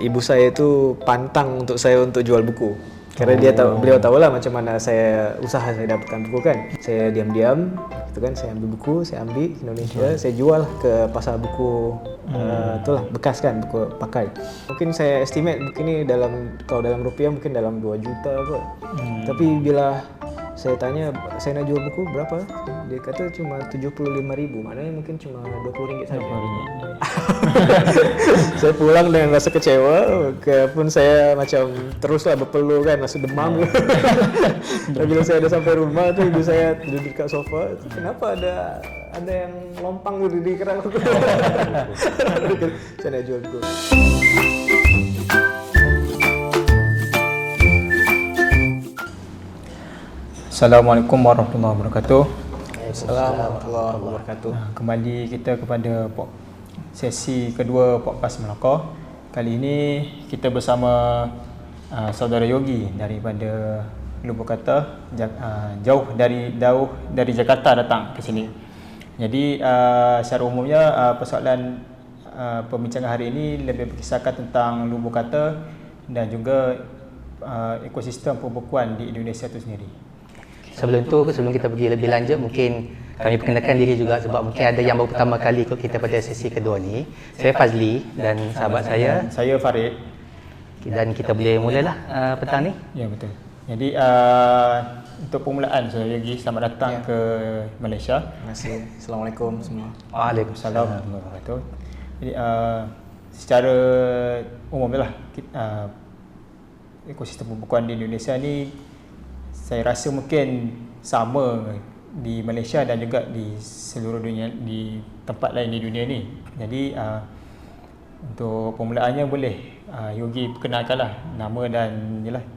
ibu saya itu pantang untuk saya untuk jual buku. Karena beliau tahu lah macam mana usaha saya dapatkan buku kan. Saya diam-diam, gitu kan, saya ambil buku, saya ambil ke Indonesia, saya jual ke pasar buku, itulah bekas kan, buku pakai. Mungkin saya estimate mungkin ini kalau dalam rupiah mungkin dalam 2 juta apa. Tapi bila saya tanya, saya nak jual buku berapa? Dia kata cuma 75.000, maknanya mungkin cuma 20 ringgit saja. Saya pulang dengan rasa kecewa, pun saya macam teruslah berpeluh kan, rasa demam. Dan bila saya dah sampai rumah tu, ibu saya duduk kat sofa, kenapa ada yang lompang di kerang tu? Saya nak jual buku. Assalamualaikum warahmatullahi wabarakatuh. Assalamualaikum warahmatullahi wabarakatuh. Kembali kita kepada sesi kedua podcast Melaka. Kali ini kita bersama saudara Yogi daripada Lubuk Kata, jauh dari Jakarta datang ke sini. Jadi secara umumnya persoalan pembincangan hari ini lebih berkisahkan tentang Lubuk Kata dan juga ekosistem pembukuan di Indonesia itu sendiri. Sebelum kita pergi lebih lanjut, mungkin kami perkenalkan diri juga sebab mungkin ada yang baru pertama kali ikut kita pada sesi kedua ni. Saya Fazli dan sahabat saya Farid. Dan kita boleh mulalah petang ni. Ya, betul. Jadi untuk permulaan Saudara Yogi, selamat datang ke Malaysia. Terima kasih. Assalamualaikum semua. Waalaikumsalam warahmatullahi wabarakatuh. Jadi secara umum lah ekosistem pembukuan di Indonesia ni saya rasa mungkin sama di Malaysia dan juga di seluruh dunia, di tempat lain di dunia ni. Jadi untuk permulaannya boleh Yogi perkenalkanlah nama dan yalah,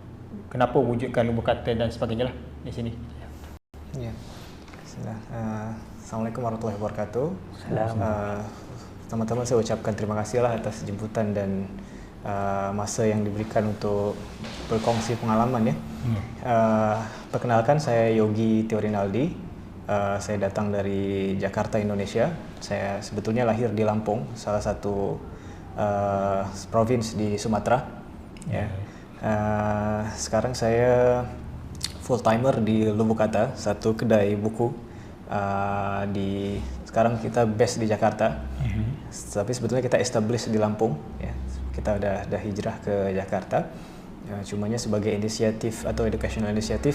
kenapa wujudkan Lubuk Kata dan sebagainya lah di sini. Ya. Assalamualaikum warahmatullahi wabarakatuh. Pertama-tama saya ucapkan terima kasih lah atas jemputan dan masa yang diberikan untuk berkongsi pengalaman ya. Perkenalkan, saya Yogi Teorinaldi. Saya datang dari Jakarta, Indonesia. Saya sebetulnya lahir di Lampung, salah satu provinsi di Sumatera. Ya. Sekarang saya full timer di Lubuk Kata, satu kedai buku. Sekarang kita base di Jakarta, tapi sebetulnya kita establish di Lampung. Ya. Kita dah hijrah ke Jakarta. Cumanya sebagai inisiatif atau educational inisiatif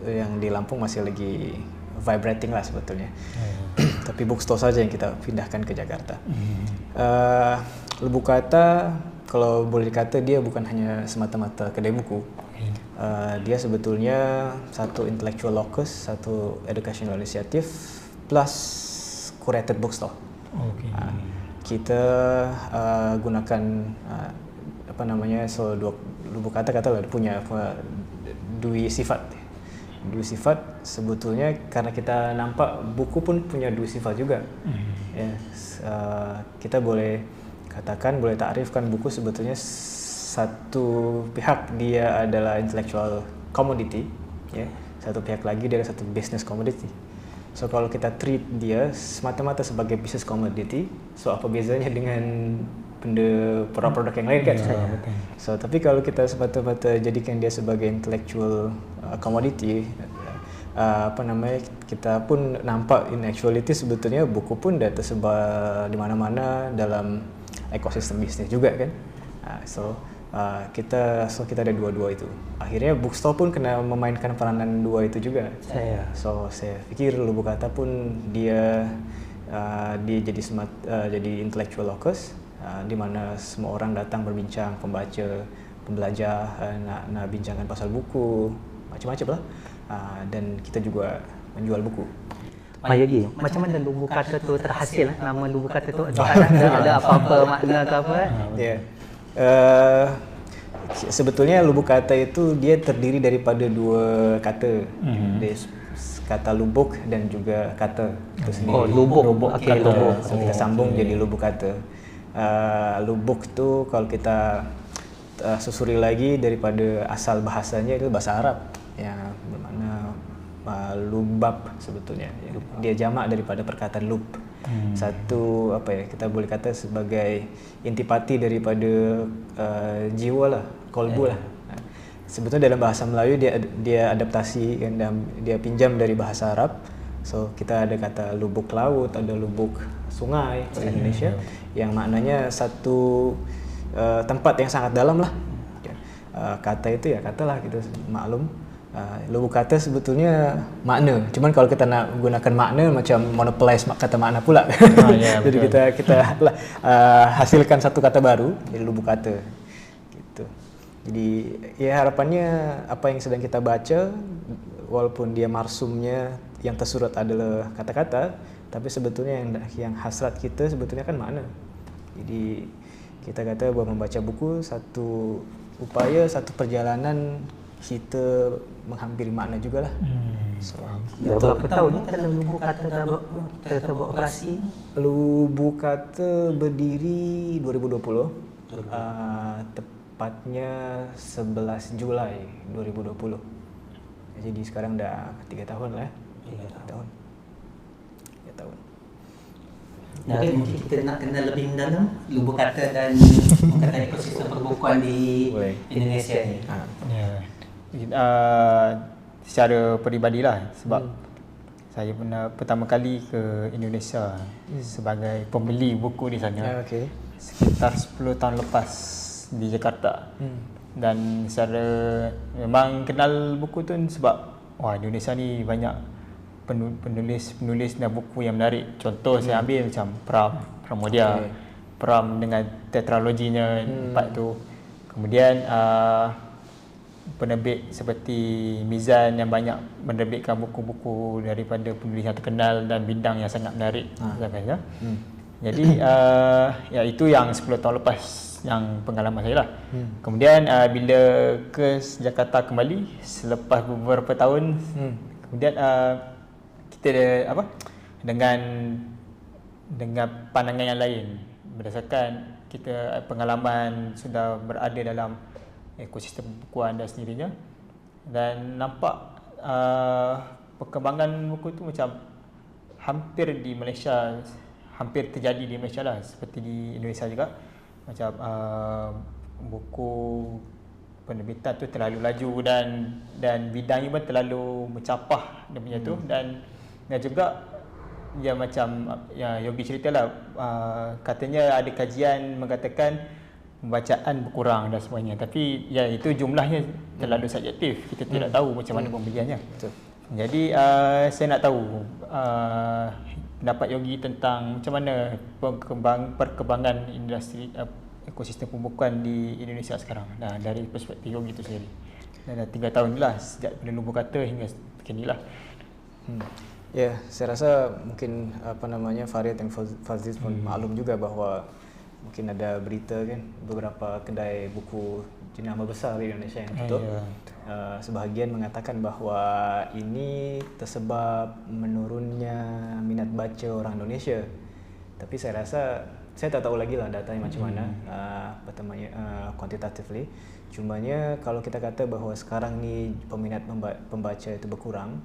yang di Lampung masih lagi vibrating lah sebetulnya. Tapi bookstore saja yang kita pindahkan ke Jakarta. Lubuk Kata, kalau boleh dikata, dia bukan hanya semata-mata kedai buku. Dia sebetulnya satu intellectual locus, satu educational initiative plus curated bookstore. Kita gunakan Lubuk Kata katalah punya dua sifat. Dua sifat sebetulnya karena kita nampak buku pun punya dua sifat juga. Kita boleh katakan, boleh takrifkan buku sebetulnya satu pihak dia adalah intellectual commodity, ya. Satu pihak lagi dia adalah satu business commodity. So kalau kita treat dia semata-mata sebagai business commodity, so apa bezanya dengan produk-produk yang lain kan? So tapi kalau kita semata-mata jadikan dia sebagai intellectual commodity, kita pun nampak in actuality sebetulnya buku pun dah tersebar di mana-mana dalam ekosistem bisnis juga kan. Kita ada dua-dua itu. Akhirnya bookstore pun kena memainkan peranan dua itu juga. Saya pikir Lubuk Kata pun dia jadi intellectual locus, di mana semua orang datang berbincang, pembaca, pembelajar, nak bincangkan pasal buku, macam-macam lah. Dan kita juga menjual buku. Yogi, macam mana Lubuk Kata tu terhasil nama Lubuk Kata tu? Ada apa-apa makna ke apa? Sebetulnya Lubuk Kata itu dia terdiri daripada dua kata. Kata lubuk dan juga kata itu sendiri. Lubuk. Kata. So, kita sambung jadi Lubuk Kata. Lubuk tu kalau kita susuri lagi daripada asal bahasanya, itu bahasa Arab yang bermakna lubab sebetulnya. Dia jamak daripada perkataan lub. Satu apa ya, kita boleh kata sebagai intipati daripada jiwa lah, kolbu lah. Sebetulnya dalam bahasa Melayu dia adaptasi kan, dan dia pinjam dari bahasa Arab. So kita ada kata lubuk laut, ada lubuk sungai di Indonesia, yang maknanya satu tempat yang sangat dalam lah. Kata itu ya katalah gitu, maklum. Lubuk kata sebetulnya makna. Cuman kalau kita nak gunakan makna macam monopolize kata makna pula. Jadi kita hasilkan satu kata baru, jadi lubuk kata. Gitu. Jadi ya harapannya apa yang sedang kita baca, walaupun dia marsumnya yang tersurat adalah kata-kata, tapi sebetulnya yang hasrat kita sebetulnya kan makna. Jadi kita kata bahwa membaca buku satu upaya, satu perjalanan kita menghampiri makna jugalah. Dah berapa tahun ni dalam lubuk kata dah beroperasi? Lubuk kata berdiri 2020. Tepatnya 11 Julai 2020. Jadi sekarang dah 3 tahun lah. 3 tahun. Nah, mungkin kita nak kenal lebih mendalam lubuk kata dan kata ekosistem perbukuan di Indonesia ni. Secara peribadilah, sebab saya pernah pertama kali ke Indonesia sebagai pembeli buku di sana. Sekitar 10 tahun lepas di Jakarta. Dan secara memang kenal buku tu sebab Indonesia ni banyak penulis dan buku yang menarik. Contoh saya ambil macam Pramodia, Pram dengan tetraloginya 4 tu. Kemudian penerbit seperti Mizan yang banyak menerbitkan buku-buku daripada penulis yang terkenal dan bidang yang sangat menarik. Jadi ya itu yang 10 tahun lepas yang pengalaman saya lah. Kemudian bila ke Jakarta kembali selepas beberapa tahun, kemudian kita dengan pandangan yang lain berdasarkan kita pengalaman sudah berada dalam ekosistem perbukuan dan sendirinya, dan nampak perkembangan buku tu macam hampir di Malaysia, hampir terjadi di Malaysia lah, seperti di Indonesia juga. Macam buku penerbitan tu terlalu laju dan bidangnya pun terlalu mencapah dia punya tu, dan juga ya macam Yogi ceritalah, katanya ada kajian mengatakan pembacaan berkurang dan semuanya, tapi ya itu jumlahnya terlalu subjektif, kita tidak tahu macam mana pembeliannya. Jadi saya nak tahu pendapat Yogi tentang macam mana perkembangan industri ekosistem pembukuan di Indonesia sekarang. Nah, dari perspektif Yogi itu sendiri. Dah 3 tahun lah sejak pada lubuk kata hingga kinilah. Ya, saya rasa mungkin Farid dan Fazliz pun maklum juga bahawa mungkin ada berita kan, beberapa kedai buku jenama besar di Indonesia yang tutup. Sebahagian mengatakan bahawa ini tersebab menurunnya minat baca orang Indonesia. Tapi saya rasa saya tak tahu lagi lah datanya macam mana quantitatively. Cumanya kalau kita kata bahawa sekarang ni peminat pembaca itu berkurang,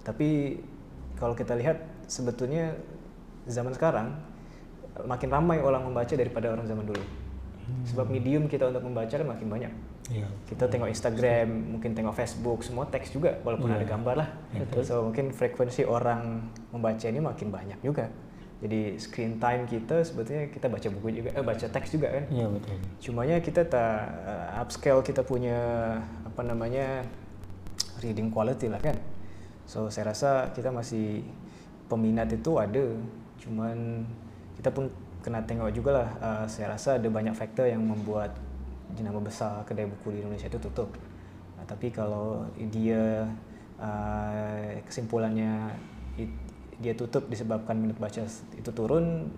tapi kalau kita lihat sebetulnya zaman sekarang makin ramai orang membaca daripada orang zaman dulu. Sebab medium kita untuk membaca kan makin banyak. Kita tengok Instagram, mungkin tengok Facebook, semua teks juga walaupun ada gambar lah. So mungkin frekuensi orang membaca ini makin banyak juga. Jadi screen time kita sebetulnya kita baca buku juga, baca teks juga kan. Ya, betul. Cumanya kita tak upscale kita punya reading quality lah kan. So saya rasa kita masih peminat itu ada, cuman kita pun kena tengok jugalah. Saya rasa ada banyak faktor yang membuat jenama besar kedai buku di Indonesia itu tutup. Tapi kalau dia kesimpulannya dia tutup disebabkan minat baca itu turun,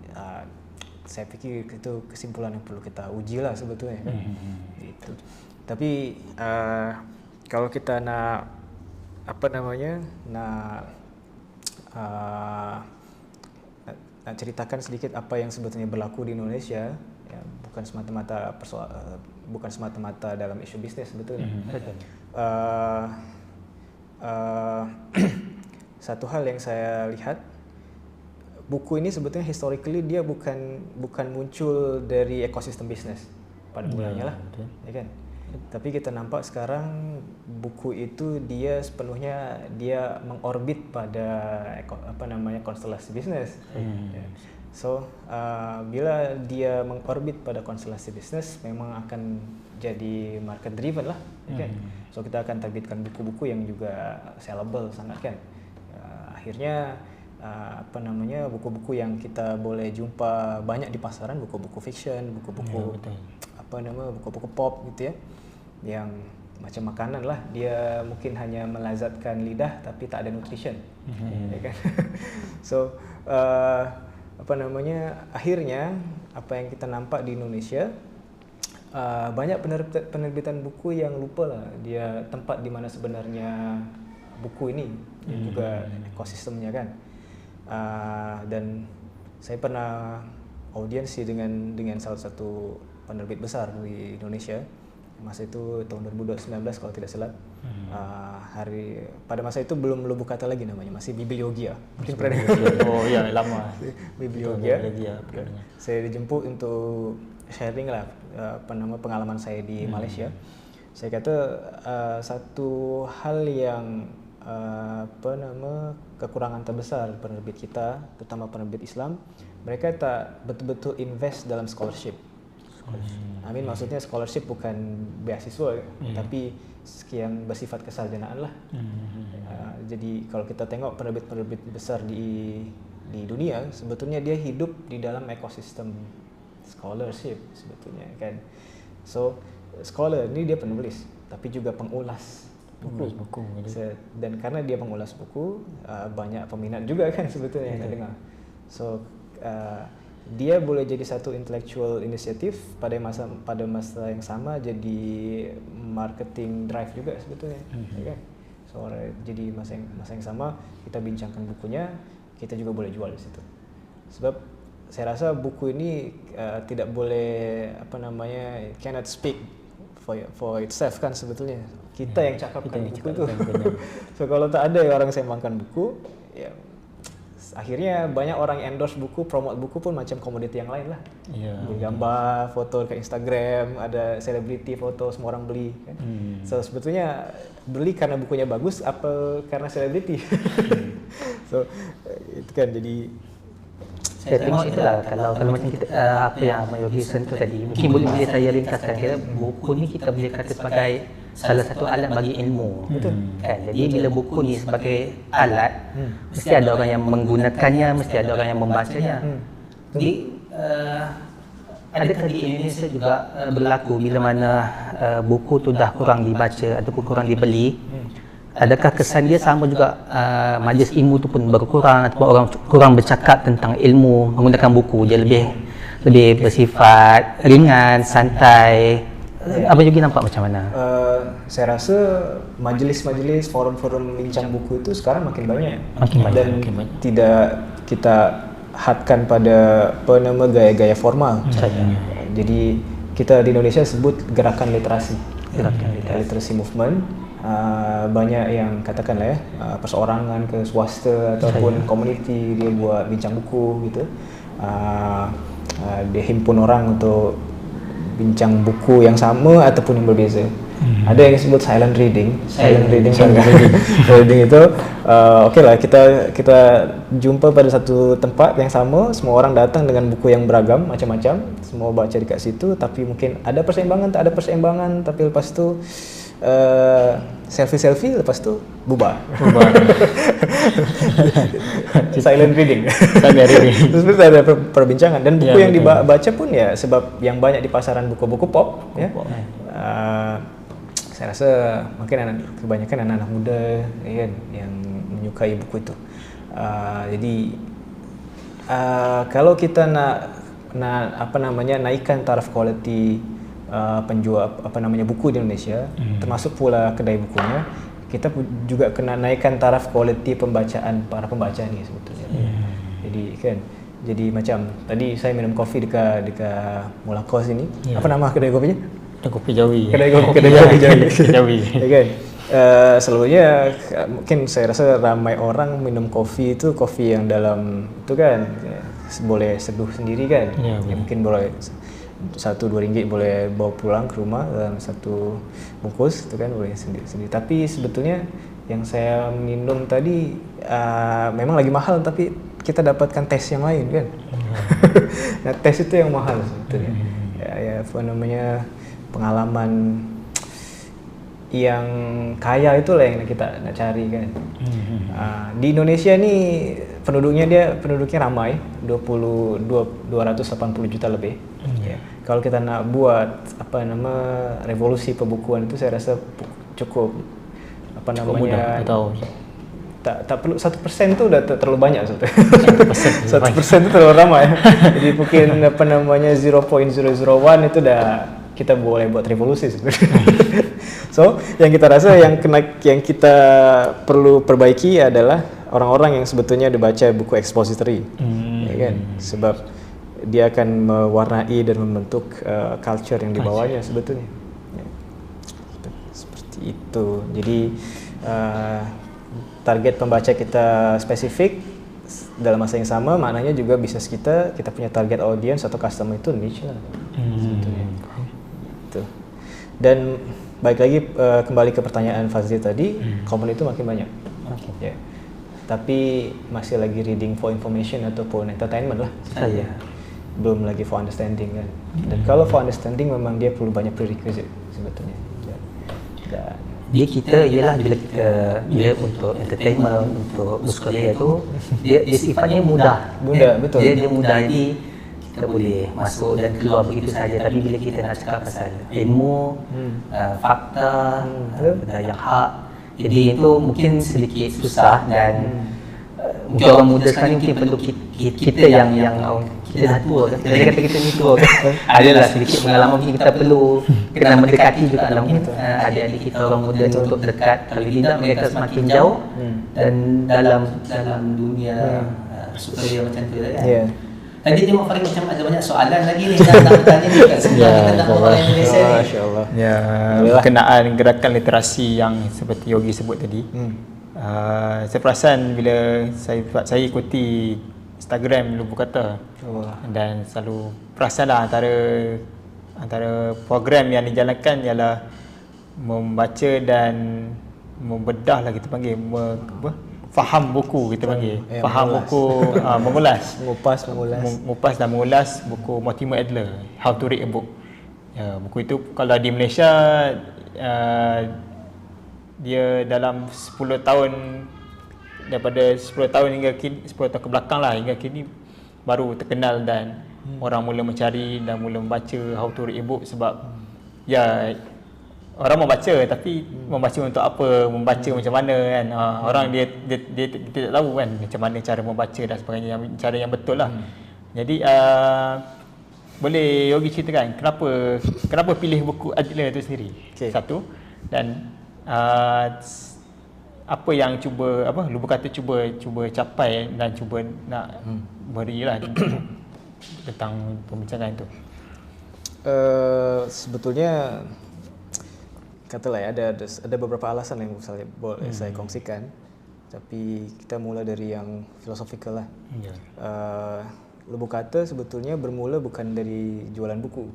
saya fikir itu kesimpulan yang perlu kita uji lah sebetulnya kan. Gitu. Tapi kalau kita nak nak ceritakan sedikit apa yang sebetulnya berlaku di Indonesia, ya, bukan semata-mata dalam isu bisnes sebetulnya. Satu hal yang saya lihat, buku ini sebetulnya historically dia bukan muncul dari ekosistem bisnis pada mulanya lah, ya kan. Tapi kita nampak sekarang buku itu dia sepenuhnya dia mengorbit pada konstelasi bisnis. Ya. So bila dia mengorbit pada konstelasi bisnis, memang akan jadi market driven lah, ya kan. So kita akan terbitkan buku-buku yang juga sellable sangat kan. Akhirnya buku-buku yang kita boleh jumpa banyak di pasaran, buku-buku fiction, buku-buku buku-buku pop gitu ya, yang macam makanan lah, dia mungkin hanya melazatkan lidah tapi tak ada nutrition, ya kan. So akhirnya apa yang kita nampak di Indonesia, banyak penerbitan buku yang lupa lah dia tempat di mana sebenarnya buku ini dan juga ekosistemnya kan. Dan saya pernah audiensi dengan salah satu penerbit besar di Indonesia masa itu tahun 2019 kalau tidak salah. Pada masa itu belum Lubuk Kata lagi namanya, masih Bibliogia. Mungkin pernah dengar. Oh ya, lama. Bibliogia. Saya dijemput untuk sharing lah pengalaman saya di Malaysia. Saya kata satu hal yang kekurangan terbesar penerbit kita, terutama penerbit Islam, mereka tak betul-betul invest dalam scholarship. Maksudnya scholarship bukan beasiswa, tapi yang bersifat kesarjanaan lah. Jadi kalau kita tengok penerbit-penerbit besar di dunia, sebetulnya dia hidup di dalam ekosistem scholarship sebetulnya kan. So scholar ni dia penulis, tapi juga pengulas buku. Dan karena dia pengulas buku, banyak peminat juga kan sebetulnya yang terdengar. So dia boleh jadi satu intellectual initiative pada masa yang sama jadi marketing drive juga sebetulnya, ya kan. So jadi masa yang sama kita bincangkan bukunya, kita juga boleh jual di situ. Sebab saya rasa buku ini tidak boleh cannot speak for itself kan sebetulnya. Kita yang cakapkan buku itu. So kalau tak ada orang sembangkan buku, ya akhirnya banyak orang endorse buku, promote buku pun macam komoditi yang lain lah. Gambar, foto ke Instagram, ada selebriti foto, semua orang beli kan. So sebetulnya beli karena bukunya bagus apa karena selebriti. So itu kan jadi saya tengok itulah kalau macam kita apa yang Yogi sentuh tadi, mungkin boleh saya ringkaskan, kira buku ni kita boleh kata sebagai salah satu alat bagi ilmu. Betul. Kan? Jadi bila buku ni sebagai alat, mesti ada orang yang menggunakannya, mesti ada orang yang membacanya. Jadi adakah di Indonesia juga berlaku bila mana buku tu dah kurang dibaca ataupun kurang dibeli, adakah kesan dia sama juga majlis ilmu tu pun berkurang ataupun orang kurang bercakap tentang ilmu menggunakan buku, dia lebih bersifat ringan, santai? Abang Yogi nampak macam mana? Saya rasa majlis-majlis, forum-forum bincang buku itu sekarang makin banyak. Dan tidak kita hadkan pada gaya-gaya formal. Jadi kita di Indonesia sebut gerakan literasi. Literasi movement. Banyak yang katakanlah perseorangan ke swasta ataupun community dia buat bincang buku gitu. Dia himpun orang untuk bincang buku yang sama ataupun yang berbeza. Ada yang disebut silent reading. Silent reading itu okeylah, kita jumpa pada satu tempat yang sama, semua orang datang dengan buku yang beragam macam-macam, semua baca dekat situ, tapi mungkin ada persembahan, tak ada persembahan, tapi lepas tu selfie, lepas tu bubar. Silent reading. Terus ada perbincangan, dan buku yang dibaca pun ya sebab yang banyak di pasaran buku-buku pop ya. Saya rasa mungkin kebanyakan anak-anak muda ya, yang menyukai buku itu. Jadi kalau kita nak naikkan taraf kualiti penjual buku di Indonesia, termasuk pula kedai bukunya, kita juga kena naikkan taraf kualiti pembacaan para pembaca ni sebetulnya. Jadi macam tadi saya minum kopi dekat Mulakos ini. Apa nama kedai kopinya? Kopi Jawi. Kedai kopi Jawi. Ya kan? Selalunya mungkin saya rasa ramai orang minum kopi itu kopi yang dalam itu kan boleh seduh sendiri kan. Ya, Mungkin boleh 1-2 ringgit boleh bawa pulang ke rumah dalam satu bungkus itu kan boleh sendiri. Tapi sebetulnya yang saya minum tadi memang lagi mahal tapi kita dapatkan tes yang lain kan. Nah tes itu yang mahal sebetulnya. Ya apa namanya pengalaman yang kaya itulah yang kita nak cari kan. Di Indonesia ni penduduknya ramai 280 juta lebih. Ya. Kalau kita nak buat revolusi perbukuan itu saya rasa cukup mudah atau tak perlu 1% tu dah terlalu banyak sebetulnya. 1% tu terlalu ramai. Jadi mungkin 0.001 itu dah kita boleh buat revolusi sebenarnya. So, yang kita rasa yang kita perlu perbaiki adalah orang-orang yang sebetulnya ada baca buku expository. Ya kan? Sebab dia akan mewarnai dan membentuk culture yang dibawanya sebetulnya. Ya. Seperti itu. Jadi target pembaca kita spesifik dalam masa yang sama, maknanya juga bisnis kita punya target audience atau customer itu niche lah. Sebetulnya. Dan baik lagi kembali ke pertanyaan Fazli tadi, komen itu makin banyak. Ya. Tapi masih lagi reading for information ataupun entertainment lah. Saya. Belum lagi for understanding kan. Dan kalau for understanding memang dia perlu banyak prerequisite sebetulnya. Dan Dia kita ialah bila untuk entertainment, untuk bersukaria tu dia sifatnya mudah. Betul. Dia mudah, jadi kita boleh masuk dan keluar begitu saja. Tapi bila kita nak cakap pasal ilmu, fakta, benda yang hak, jadi itu mungkin sedikit susah dan mungkin orang muda sekarang mungkin perlu kita yang kita dah tua kan, kita kata kita ni tua kan, adalah sedikit pengalaman mungkin kita perlu kena mendekati juga lah mungkin adik-adik kita orang muda ni untuk dekat, kalau tidak mereka semakin jauh dan dalam dunia sukaria macam tu kan. Tadi tengok Farid macam ada banyak soalan lagi ni nak bertanya ni kat sebelah kita nak orang Indonesia ni. Masya-Allah. Ya, berkenaan gerakan literasi yang seperti Yogi sebut tadi. Saya perasan bila saya ikuti Instagram Lubu Kata dan selalu perasanlah antara program yang dijalankan ialah membaca dan membedah lah kita panggil faham buku kita panggil faham buku mengulas mengupas dan mengulas buku Mortimer Adler How to Read a Book. Ya, buku itu kalau di Malaysia dia dalam 10 tahun daripada 10 tahun hingga kini 10 tahun ke belakang lah hingga kini baru terkenal dan orang mula mencari dan mula membaca How to Read a Book sebab ya orang membaca tapi membaca untuk apa, membaca macam mana kan. Orang dia tak tahu kan macam mana cara membaca dan sebagainya, cara yang betul lah. Jadi boleh Yogi ceritakan kenapa pilih buku Adler itu sendiri? Satu, dan apa yang Lubu Kata cuba capai dan cuba nak berilah tentang pembincangan itu. Sebetulnya katalah ya ada beberapa alasan yang boleh saya kongsikan, tapi kita mula dari yang philosophical lah. Lubu Kata sebetulnya bermula bukan dari jualan buku.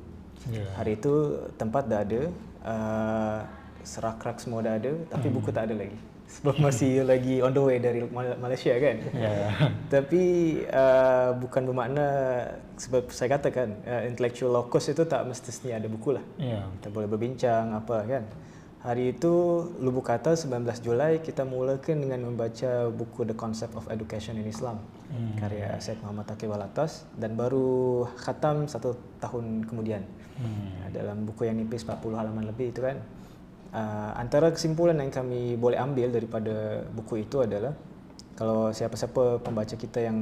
Hari itu tempat dah ada, serak-rak semua dah ada, tapi buku tak ada lagi. Sebab masih lagi on the way dari Malaysia kan. Tapi bukan bermakna, sebab saya katakan intellectual locus itu tak mestinya ada buku lah. Kita boleh berbincang apa kan. Hari itu Lubu Kata 19 Julai kita mulakan dengan membaca buku The Concept of Education in Islam karya Syed Muhammad Taqi Walatas, dan baru khatam 1 tahun kemudian. Dalam buku yang nipis 40 halaman lebih itu kan. Antara kesimpulan yang kami boleh ambil daripada buku itu adalah kalau siapa-siapa pembaca kita yang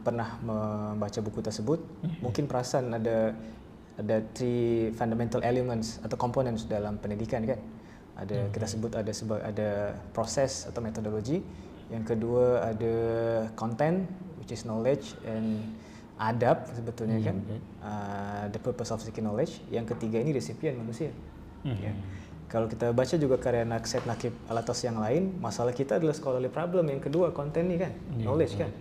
pernah membaca buku tersebut mungkin perasan ada 3 fundamental elements atau components dalam pendidikan kan. Kita sebut ada proses atau metodologi. Yang kedua ada content, which is knowledge, and adab sebetulnya kan. The purpose of seeking knowledge. Yang ketiga ini resipien manusia. Kalau kita baca juga karya Said Naqib Alatas yang lain, masalah kita adalah scholarly problem. Yang kedua, konten ni kan, knowledge kan.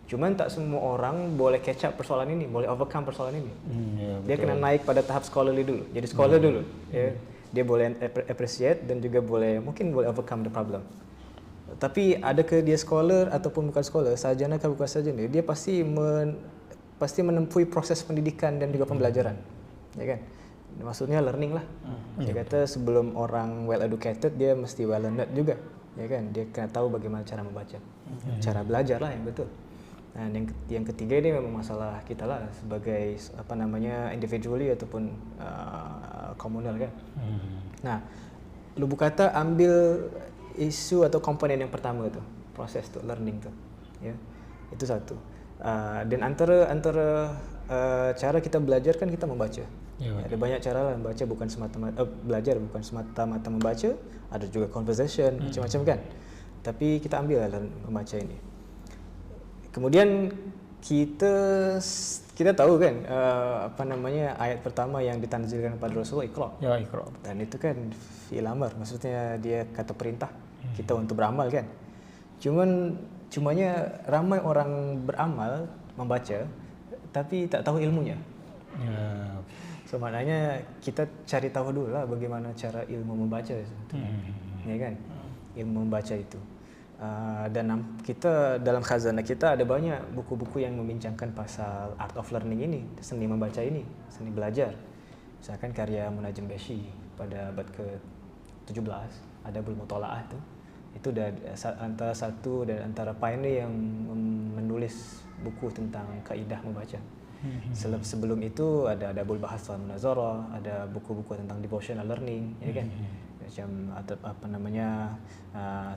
Cuman tak semua orang boleh catch up persoalan ini, boleh overcome persoalan ini. Dia kena naik pada tahap scholarly dulu, jadi scholar dulu. Ya. Dia boleh appreciate dan juga mungkin boleh overcome the problem. Tapi adakah dia scholar ataupun bukan scholar, sarjana atau bukan sarjana, dia pasti menempuhi proses pendidikan dan juga pembelajaran. Ya kan? Maksudnya learning lah. Dia kata sebelum orang well educated, dia mesti well learned juga. Ya kan? Dia kena tahu bagaimana cara membaca. Cara belajar lah yang betul. Nah, yang ketiga ini memang masalah kita lah sebagai individually ataupun komunal kan. Nah, Lubuk Kata ambil isu atau komponen yang pertama tu, proses tu, learning tu. Ya. Itu satu. Dan antara cara kita belajar kan kita membaca. Ada banyak cara lah membaca, bukan semata-mata belajar bukan semata-mata membaca, ada juga conversation macam-macam kan. Tapi kita ambil lah membaca ini. Kemudian kita tahu kan ayat pertama yang ditanzilkan kepada Rasulullah, Iqra. Ya, Iqra. Dan itu kan fi'il amr, maksudnya dia kata perintah kita untuk beramal kan. Cumanya ramai orang beramal membaca tapi tak tahu ilmunya. So maknanya kita cari tahu dulu lah bagaimana cara ilmu membaca ya kan, ilmu membaca itu. Dan kita dalam khazanah kita ada banyak buku-buku yang membincangkan pasal art of learning ini, seni membaca ini, seni belajar. Misalkan karya Munajim Beshi pada abad ke-17, Adabul Mutola'ah itu antara satu dan antara pioneer yang menulis buku tentang kaidah membaca. Sebelum itu ada Adabul Bahas wal Munazarah, ada buku-buku tentang devotional learning, ya kan? Macam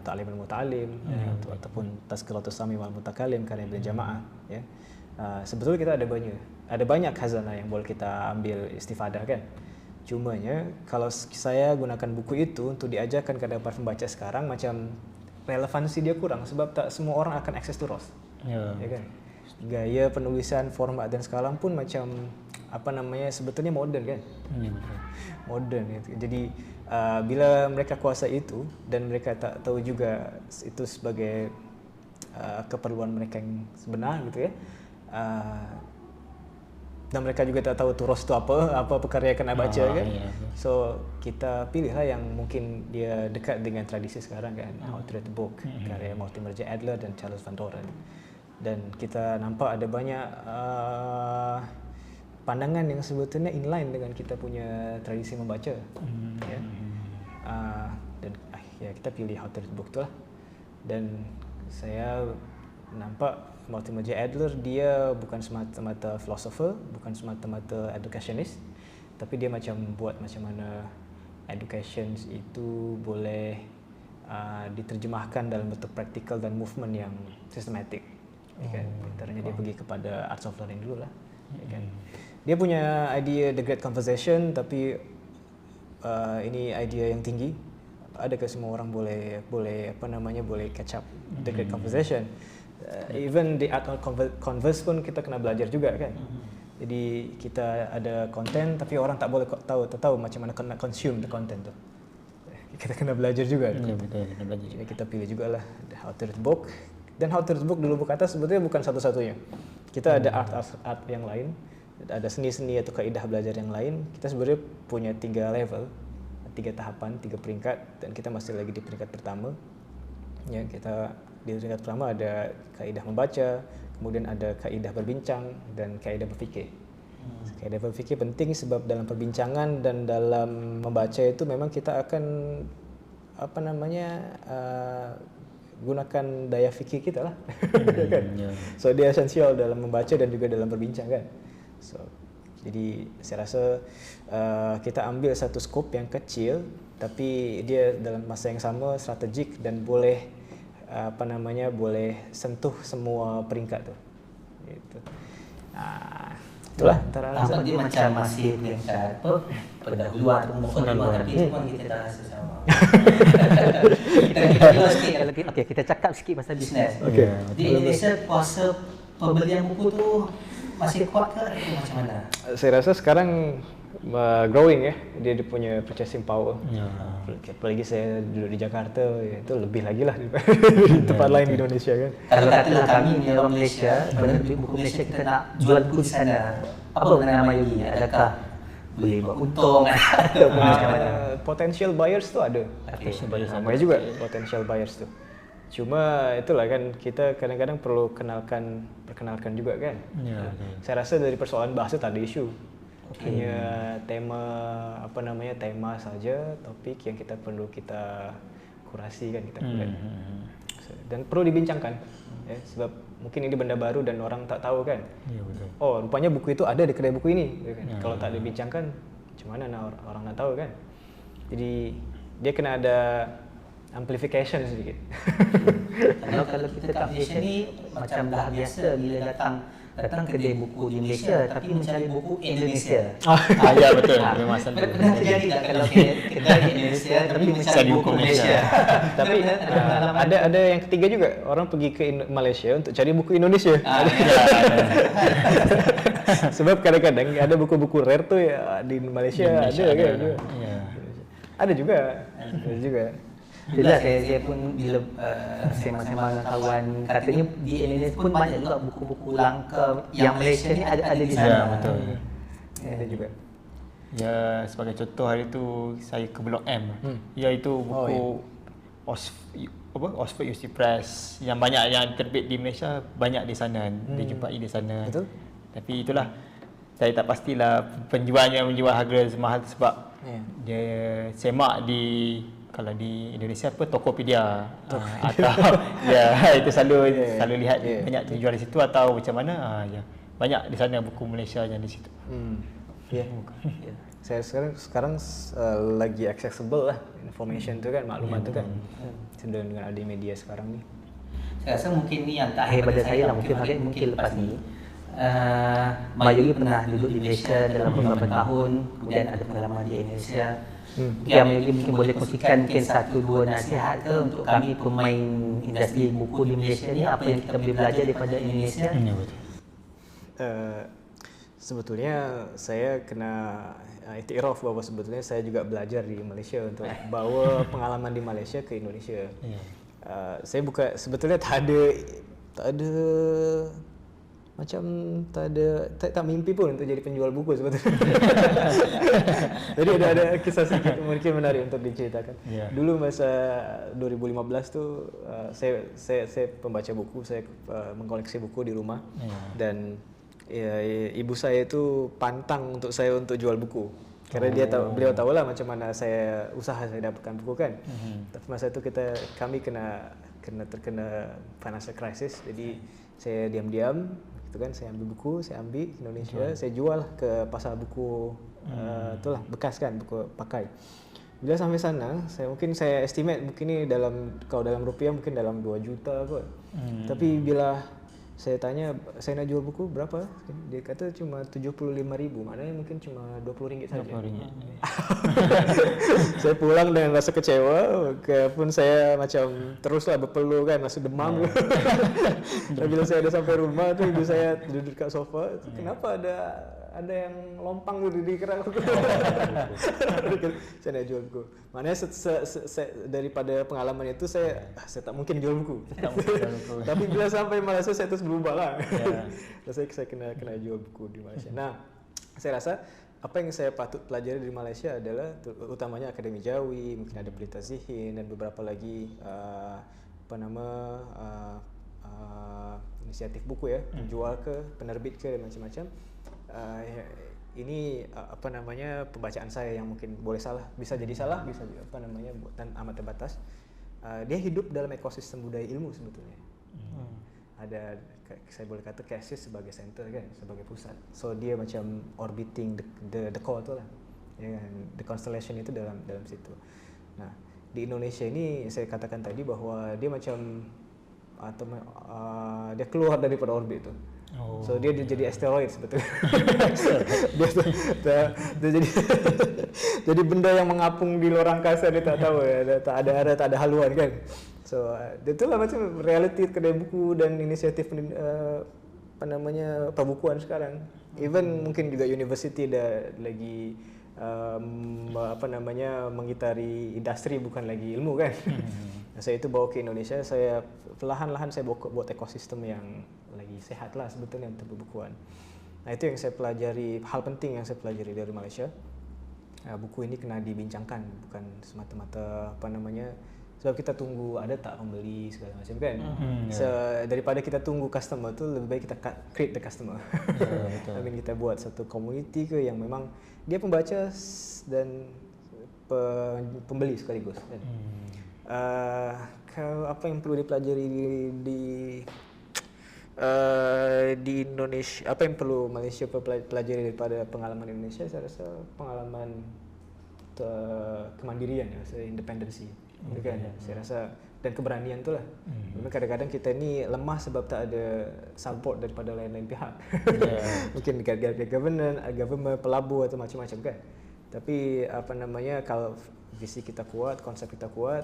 Ta'limul Muta'allim ataupun Tazkiratus Sami wal Mutakalim karya Ibn Jama'ah, ya. Sebetulnya kita ada banyak khazanah yang boleh kita ambil istifadah kan. Cumanya kalau saya gunakan buku itu untuk diajarkan kepada para pembaca sekarang, macam relevansi dia kurang sebab tak semua orang akan akses to ROS. Ya kan? Gaya penulisan, format dan skala pun macam sebetulnya moden kan. Moden gitu. Jadi bila mereka kuasai itu dan mereka tak tahu juga itu sebagai keperluan mereka yang sebenar gitu ya. Dan mereka juga tak tahu turos itu apa perkara yang kena baca kan. So kita pilihlah yang mungkin dia dekat dengan tradisi sekarang kan. How to Read a Book karya Mortimer J. Adler dan Charles Van Doren. Dan kita nampak ada banyak pandangan yang sebetulnya inline dengan kita punya tradisi membaca. Ya. Dan kita pilih How to Read a Book tu lah. Dan saya nampak Mortimer J. Adler dia bukan semata-mata philosopher, bukan semata-mata educationist, tapi dia macam buat macam mana education itu boleh diterjemahkan dalam bentuk praktikal dan movement yang systematic. Kan? Antaranya dia pergi kepada arts of learning dulu lah. Kan? Dia punya idea The Great Conversation, tapi ini idea yang tinggi. Adakah semua orang boleh catch up The Great Conversation? Even the art of converse pun kita kena belajar juga kan. Jadi kita ada konten tapi orang tak boleh tahu macam mana kena consume the content tu. Kita kena belajar juga. Ya, betul, kena belajar. Jadi kita pilih jugalah How to Read a Book. Dan How to Read a Book dulu Lubuk Kata sebetulnya bukan satu-satunya. Kita ada art yang lain, ada seni-seni atau kaidah belajar yang lain. Kita sebenarnya punya 3 level, 3 tahapan, 3 peringkat, dan kita masih lagi di peringkat pertama. Ya, kita di peringkat pertama ada kaidah membaca, kemudian ada kaidah berbincang dan kaidah berfikir. Kaidah berfikir penting sebab dalam perbincangan dan dalam membaca itu memang kita akan gunakan daya fikir kita lah. Kan? So dia esensial dalam membaca dan juga dalam berbincang kan. So jadi saya rasa kita ambil satu skop yang kecil tapi dia dalam masa yang sama strategik dan boleh boleh sentuh semua peringkat tu. Gitu. Itulah antara alasan dia macam masih peringkat pendahuluan atau pendahuluan tapi cuma kita dah rasa sama. Okey, kita cakap sikit pasal bisnes. Okey. Di Indonesia kuasa pembelian buku tu masih kuat ke atau macam mana? Saya rasa sekarang growing ya, dia punya purchasing power. Ya. Apalagi saya duduk di Jakarta, ya itu lebih lagi lah di tempat lain di Indonesia kan. Kalau katalah kami ni orang Malaysia, penerbit buku Malaysia, kita nak jual buku di sana, apa nama Yogi? Adakah boleh buat untung atau macam mana? Potential buyers tu ada. Namanya juga potential buyers tu. Cuma itulah kan, kita kadang-kadang perlu perkenalkan juga kan. Ya. Saya rasa dari persoalan bahasa tak ada isu. Hanya tema saja, topik yang kita perlu kita kurasi kan, kita kuret. Dan perlu dibincangkan ya, sebab mungkin ini benda baru dan orang tak tahu kan. Ya, betul. Oh, rupanya buku itu ada di kedai buku ini ya kan? Kalau tak dibincangkan, macam mana orang nak tahu kan. Jadi dia kena ada amplification sedikit. Kalau kita kat Malaysia ni macam dah biasa bila datang kedai buku di Malaysia tapi mencari buku Indonesia. Ya betul, memang selalu. Pernah terjadi tak kalau kedai Indonesia tapi mencari buku Malaysia? Tapi ada yang ketiga juga, orang pergi ke Malaysia untuk cari buku Indonesia. Sebab kadang-kadang ada buku-buku rare tu ya, di Malaysia ada kan. Ya. Ada juga. Itulah saya pun bila sembang-sembang dengan kawan, katanya di Indonesia pun banyak juga buku-buku langka yang Malaysia ni ada di sana. Ya, betul. Ada juga. Ya, sebagai contoh hari tu saya ke Blok M. Iaitu buku Oxford University Press yang banyak yang terbit di Malaysia, banyak di sana, dijumpai di sana. Betul. Tapi itulah, saya tak pastilah penjualnya menjual harga semahal sebab dia semak kalau di Indonesia Tokopedia atau ya itu selalu lihat banyak terjual di situ atau macam mana banyak di sana buku Malaysia yang di situ. Saya sekarang lagi accessible lah information tu kan, maklumat tu kan. Dengan ada media sekarang ni. Saya rasa mungkin ni yang terakhir pada saya lah, mungkin lepas ni. Mak Yogi pernah duduk di Malaysia dalam beberapa tahun, kemudian ada pengalaman di Indonesia. Yang mungkin boleh kongsikan mungkin 1-2 nasihat ke untuk kami pemain industri buku di Malaysia ni, apa yang kita boleh belajar daripada Indonesia? Sebetulnya saya kena iktiraf bahawa sebetulnya saya juga belajar di Malaysia untuk bawa pengalaman di Malaysia ke Indonesia. Saya sebetulnya tak ada tak mimpi pun untuk jadi penjual buku sebetulnya. Jadi ada kisah sedikit mungkin menarik untuk diceritakan. Dulu masa 2015 tu saya pembaca buku, saya mengkoleksi buku di rumah dan ibu saya itu pantang untuk saya untuk jual buku. Karena beliau tahulah macam mana usaha saya dapatkan buku kan. Tapi masa itu kami terkena financial crisis, jadi saya diam-diam gitu kan, saya ambil buku, saya ambil ke Indonesia, saya jual ke pasar buku itulah bekas kan, buku pakai. Bila sampai sana, saya estimate mungkin ni kalau dalam rupiah mungkin dalam 2 juta kot. Tapi bila saya tanya, saya nak jual buku berapa? Dia kata cuma 75,000, maknanya mungkin cuma RM20 saja. Saya pulang dengan rasa kecewa, pun saya macam teruslah berpeluh kan, rasa demam. Dan bila saya dah sampai rumah tu, ibu saya duduk kat sofa, kenapa ada yang lompang di kerak aku. Saya nak jual buku. Maknanya daripada pengalaman itu saya tak mungkin jual buku. Tapi bila sampai Malaysia saya terus berubah lah. Saya kena jual buku di Malaysia. Nah, saya rasa apa yang saya patut pelajari di Malaysia adalah utamanya Akademi Jawi, mungkin ada Pelita Zihin dan beberapa lagi inisiatif buku ya, penjual ke, penerbit ke dan macam-macam. Ini pembacaan saya yang mungkin boleh salah, bisa jadi salah, bisa dan amat terbatas. Dia hidup dalam ekosistem budaya ilmu sebetulnya. Ada, saya boleh kata KASIS sebagai center kan, sebagai pusat. So dia macam orbiting the core tu lah. Ya, the constellation itu dalam situ. Nah, di Indonesia ini saya katakan tadi bahwa dia macam dia keluar daripada orbit tu. So dia jadi asteroid sebetulnya. dia jadi benda yang mengapung di luar angkasa, dia tak tahu ya, tak ada haluan kan. So itulah macam realiti kedai buku dan inisiatif perbukuan sekarang. Even mungkin juga university dah lagi mengitari industri bukan lagi ilmu kan. Saya itu bawa ke Indonesia, saya perlahan-lahan saya buat ekosistem yang lagi sehat lah sebetulnya untuk perbukuan. Nah itu yang saya pelajari, hal penting yang saya pelajari dari Malaysia. Buku ini kena dibincangkan, bukan semata-mata sebab kita tunggu ada tak pembeli segala macam kan. Daripada kita tunggu customer tu, lebih baik kita create the customer. I mean kita buat satu community ke yang memang dia pembaca dan pembeli sekaligus kan. Apa yang perlu dipelajari di Indonesia, apa yang perlu Malaysia pelajari daripada pengalaman Indonesia? Saya rasa pengalaman kemandirian ya, independensi, kan? Saya rasa dan keberanian itulah. Memang kadang-kadang kita ni lemah sebab tak ada support daripada lain-lain pihak. Mungkin government, pelabur atau macam-macam kan. Tapi kalau visi kita kuat, konsep kita kuat,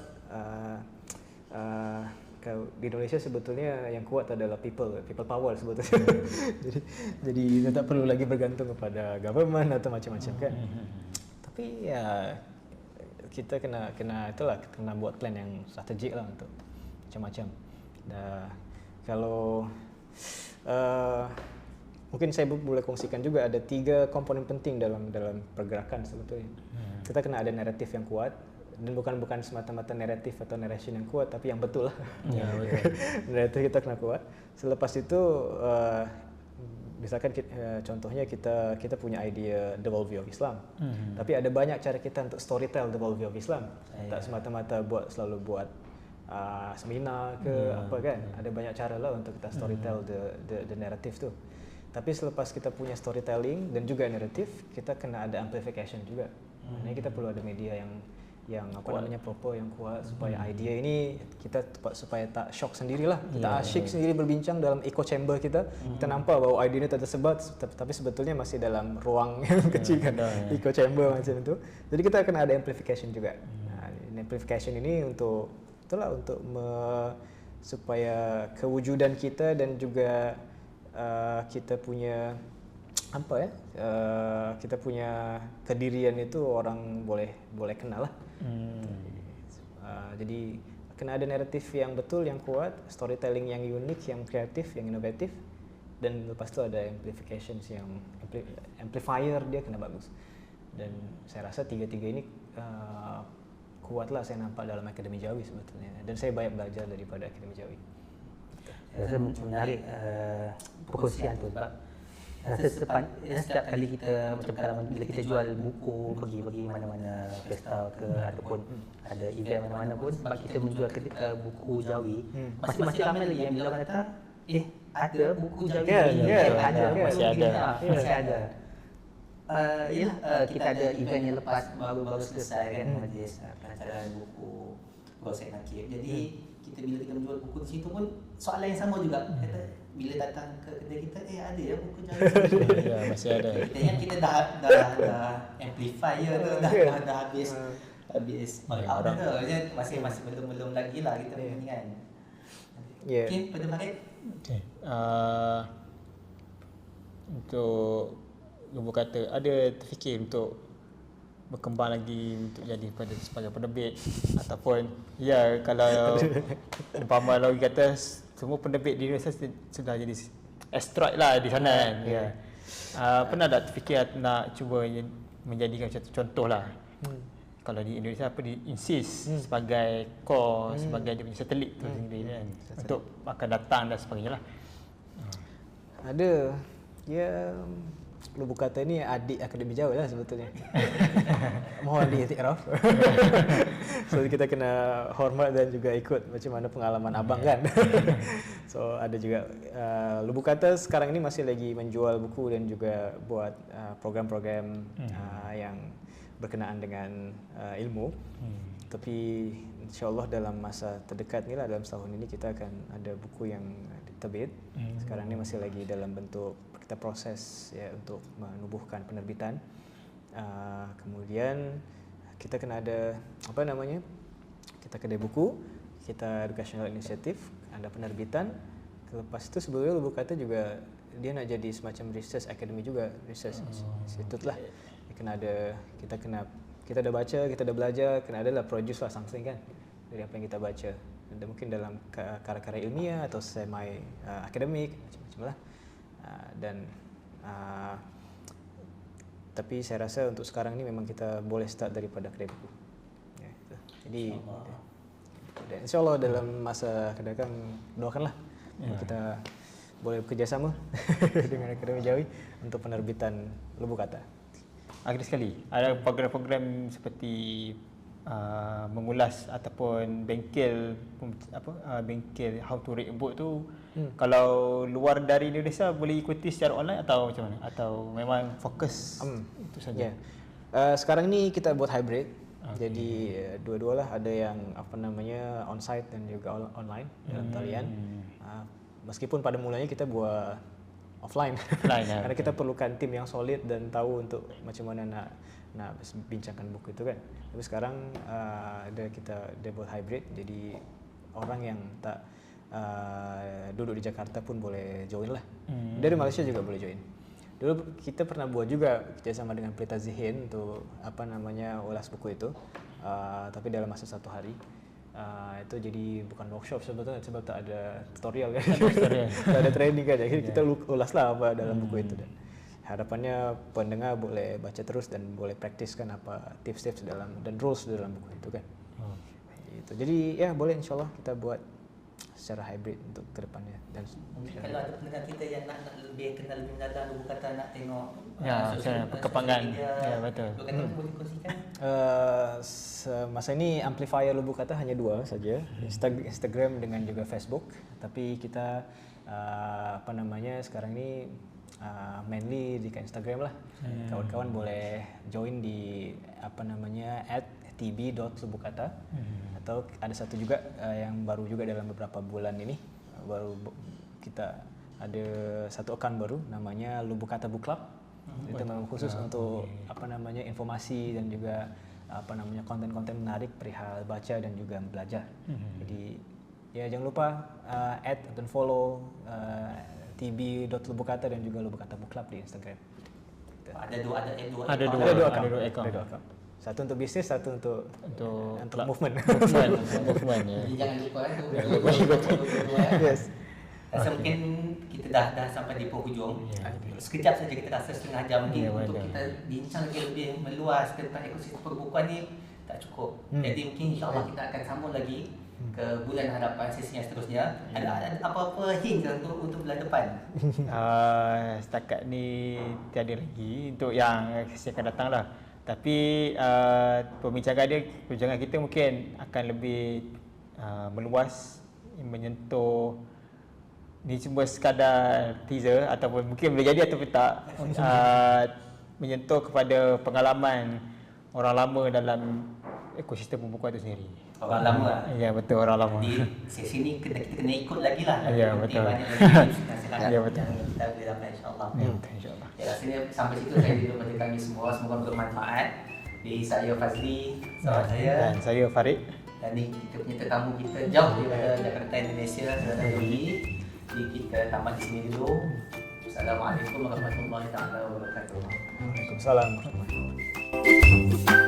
kalau di Indonesia sebetulnya yang kuat adalah people power sebetulnya. jadi kita tak perlu lagi bergantung kepada government atau macam-macam kan. Tapi ya kita kena buat plan yang strategik lah untuk macam-macam. Kalau mungkin saya boleh kongsikan juga ada 3 komponen penting dalam pergerakan sebetulnya. Kita kena ada naratif yang kuat, dan bukan semata-mata naratif atau narration yang kuat, tapi yang betul lah. Naratif kita kena kuat. Selepas itu misalkan contohnya kita punya idea the worldview of Islam. Tapi ada banyak cara kita untuk storytell the worldview of Islam. Tak semata-mata selalu buat seminar ke apa kan. Ada banyak cara lah untuk kita storytell the narrative tu. Tapi selepas kita punya storytelling dan juga naratif, kita kena ada amplification juga. Maknanya kita perlu ada media yang proper, yang kuat, supaya idea ini kita supaya tak shock sendirilah. Kita asyik sendiri berbincang dalam echo chamber kita. Kita nampak bahawa idea ini tak tersebar, tapi sebetulnya masih dalam ruang yang kecil kan, echo chamber macam itu. Jadi kita kena ada amplification juga. Amplification ini untuk supaya kewujudan kita dan juga kita punya kita punya kedirian itu orang boleh kenal lah. Jadi kena ada naratif yang betul, yang kuat, storytelling yang unik, yang kreatif, yang inovatif, dan lepas itu ada amplifications yang amplifier dia kena bagus. Dan saya rasa 3 ini kuatlah saya nampak dalam Akademi Jawi sebetulnya, dan saya banyak belajar daripada Akademi Jawi. Saya rasa menarik perkongsian tu sebab setiap kali kita macam kalau bila kita jual buku pergi mana-mana pesta ke ataupun ada event mana-mana pun, sebab kita menjual buku Jawi, masih ramai lagi yang bila orang datang ada buku Jawi masih ada. Kita ada event yang lepas baru selesai kan, majlis pelancaran buku baru saya nakir. Jadi bila kita menjual buku di situ pun soalan yang sama juga. Kata bila datang ke kedai kita, ada ya buku Jawi. Masih ada. Kita ingat kita dah amplifier tu dah habis out dah. Masih belum lagi lah kita punya kan. Okey, pada Farid. Untuk Lubu kata, ada terfikir untuk berkembang lagi untuk jadi sebagai penerbit ataupun kalau umpama lagi kata semua penerbit di Indonesia sudah jadi asteroid lah di sana kan. Pernah tak terfikir nak cuba menjadikan satu contoh lah, kalau di Indonesia insist sebagai core, sebagai dia punya satelit tu sendiri kan, untuk akan datang dan sebagainya lah. Ada Lubu kata ni adik Akademi Jawa lah sebetulnya. Mohon diiktiraf. So kita kena hormat dan juga ikut macam mana pengalaman abang kan. So ada juga Lubu kata sekarang ini masih lagi menjual buku dan juga buat program-program yang berkenaan dengan ilmu. Tapi insyaAllah dalam masa terdekat ni lah, dalam setahun ini kita akan ada buku yang diterbit. Sekarang ni masih lagi dalam bentuk kita proses untuk menubuhkan penerbitan. Kemudian kita kena ada kita kedai buku, kita educational initiative, ada penerbitan. Lepas itu sebelumnya Lubu kata juga dia nak jadi semacam research academy juga, research institute lah. Kita dah baca, kita dah belajar, kena adalah produce lah something kan dari apa yang kita baca. Dan mungkin dalam karya-karya ilmiah atau semi akademik macam-macam lah. Tapi saya rasa untuk sekarang ni memang kita boleh start daripada kedai buku. Ya, gitu. Jadi dan insyaAllah dalam masa akan datang doakanlah kita boleh bekerjasama dengan Akademi Jawi untuk penerbitan Lubuk Kata. Akhir sekali, ada program-program seperti mengulas ataupun bengkel bengkel how to read a book tu kalau luar dari Indonesia boleh ikuti secara online atau macam mana? Atau memang fokus itu saja? Sekarang ni kita buat hybrid. Jadi dua-dualah, ada yang on-site dan juga online dalam talian. Meskipun pada mulanya kita buat offline karena kita perlukan tim yang solid dan tahu untuk macam mana nak bincangkan buku itu kan. Tapi sekarang dia buat hybrid, jadi orang yang tak duduk di Jakarta pun boleh join lah. Dari Malaysia juga boleh join. Dulu kita pernah buat juga kerjasama dengan Pelita Zihin untuk ulas buku itu, tapi dalam masa 1 hari. Itu jadi bukan workshop sebetulnya sebab tak ada tutorial kan, tak ada training kan, jadi kita ulas lah apa dalam buku itu. Dan harapannya pendengar boleh baca terus dan boleh praktiskan apa tips-tips dalam dan rules dalam buku itu kan. Gitu. Jadi ya boleh, insyaAllah kita buat secara hybrid untuk kedepannya. Dan mungkin kalau ada pendengar kita yang nak lebih kenal lebih mendalam Lubuk Kata, nak tengok perkembangan, betul. Lubuk Kata boleh kongsikan. Masa ini amplifier Lubuk Kata hanya 2 saja, Instagram dengan juga Facebook. Tapi kita sekarang ini mainly di Instagram lah. Kawan-kawan boleh join di @tb.lubukata. Atau ada satu juga yang baru juga dalam beberapa bulan ini, baru kita ada satu account baru namanya Lubuk Kata Book Club. Itu memang khusus untuk informasi dan juga konten-konten menarik perihal baca dan juga belajar. Jadi ya jangan lupa add dan follow tb.lubukata dan juga Lubuk Kata Book Club di Instagram. Ada dua account. Satu untuk bisnis, satu untuk movement. Movement ya. Jadi jangan lupa Yes. Rasa mungkin kita dah sampai di penghujung. Sekejap saja, kita rasa setengah jam ni untuk kita bincang lebih meluas tentang ekosistem perbukuan ni tak cukup. Jadi mungkin insya-Allah kita akan sambung lagi ke bulan hadapan, sesi yang seterusnya. Ada apa-apa hint untuk bulan depan? Setakat ni tiada lagi untuk yang sesi akan datang lah. Tapi perbincangan kita mungkin akan lebih meluas, menyentuh, ni cuma sekadar teaser ataupun mungkin boleh jadi ataupun tak, menyentuh kepada pengalaman orang lama dalam ekosistem pembukuan itu sendiri. Orang lama? Ya, betul, orang lama. Di sesi ni kita kena ikut lagi lah. Ya, betul. Banyak lagi nasihat Ya, betul. yang kita boleh dapat insyaAllah. Ya, betul, insyaAllah. Ya, rasanya sampai situ saya dulu pada kami semua. Semoga bermanfaat. Di saya Fazli, sahabat saya. Dan saya Farid. Dan ni kita punya tetamu kita jauh daripada Jakarta, Indonesia, saudara Yogi. Jadi kita tamat di sini dulu. Assalamualaikum warahmatullahi wabarakatuh. Waalaikumsalam warahmatullahi wabarakatuh.